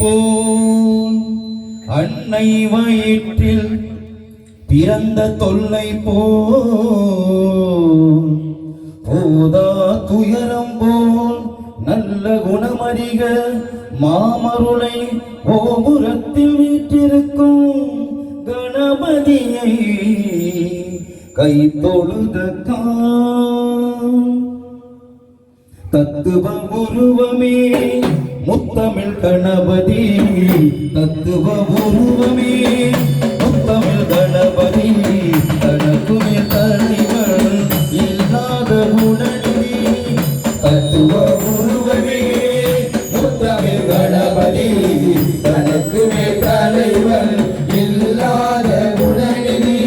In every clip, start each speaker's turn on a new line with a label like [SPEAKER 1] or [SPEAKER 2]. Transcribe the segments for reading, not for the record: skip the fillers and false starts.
[SPEAKER 1] போல் அன்னை வயிற்றில் பிறந்த தொல்லை போல் போதா துயரம் போல் நல்ல குணமறிக மாமருளை கோபுரத்தில் வீற்றிருக்கும் கணபதியை கை தொழுத தத்துவ உருவமே முத்தமிழ் கணபதி தத்துவ உருவமே முத்தமிழ் கணபதி தனக்குமே தலைவர் இல்லாத உடனே தத்துவ உருவமே முத்தமிழ் கணபதி தனக்குமே தலைவர் இல்லாத உடனே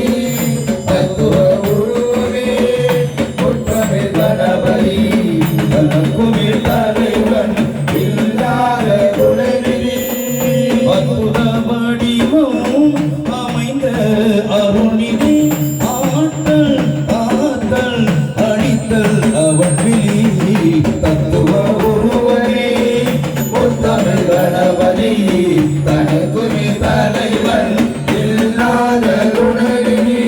[SPEAKER 1] தத்துவ உருவமே முத்தமிழ் கணபதி தனக்குமே தலைவன் இல்லாத உடனே அற்புத வடிவம் அமைந்த அருணிதி ஆற்றல் காத்தல் அழித்தல் அவன் விழி தத்துவ உருவமே முத்தமிழ் கணபதி தனக்குமே தலைவன் இல்லாத உடனே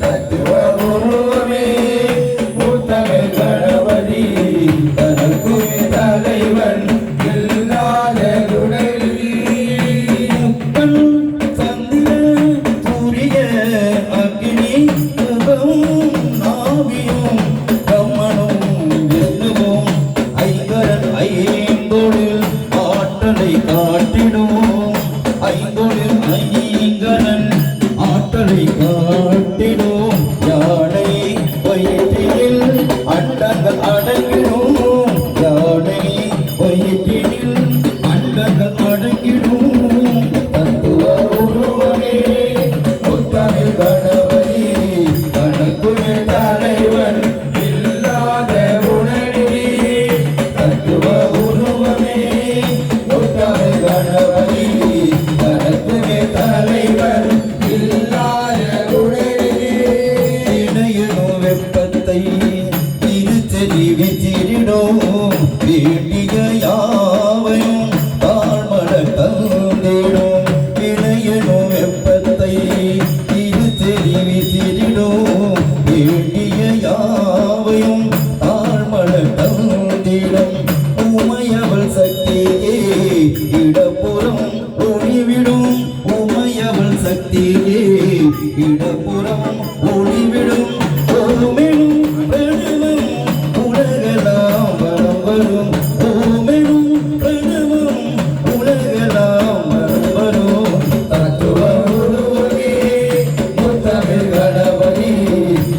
[SPEAKER 1] தத்துவ உருவமே முத்தமிழ் கணபதி தனக்குமே தலைவன் இல்லாத உடனே சந்திர சூரிய அக்னி நாவியும் கம்மனும் விஷ்ணுவும் ஐங்கரன் ஐந்தொழில் ஆற்றலை காட்டிடும் ஐந்தொழில் ஐங்கரன் ஆற்றலை காட்டிடும் யானை வயிற்றில் அண்டங்கள் அடங்கிடும் யானை வயிற்றில் அண்டங்கள் அடங்கிடும் தத்துவ உருவமே முத்தமிழ் கணபதி தனக்குமே தலைவன் இல்லாத உடனே தத்துவ உருவமே முத்தமிழ் கணபதி தனக்குமே தலைவன் இல்லாத உடனே இணையனும் வெப்பத்தை திருச்செறி விச்சிரிடும் வேண்டிய யாவையும் தாழ்மட தந்திடும் இணையனும் வெப்பத்தை திருச்செறி விச்சிரிடும் வேண்டிய யாவையும் தாழ்மட தந்திடும் உமையவள் சக்தியே இடப்புறம் ஒளிவிடும் உமையவள் சக்தியே இடப்புறம் ஒளிவிடும் ஓமெனும் பிரணவம் உலகெல்லாம் வலம் வரும் ஓமெனும் பிரணவம் உலகெல்லாம் வலம் வரும் தத்துவ உருவமே முத்தமிழ் கணபதி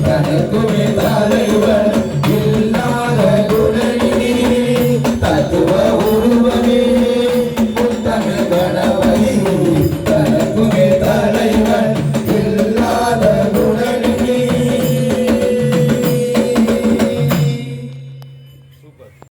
[SPEAKER 1] தனக்குமே தலைவன் இல்லாத உடனே தத்துவ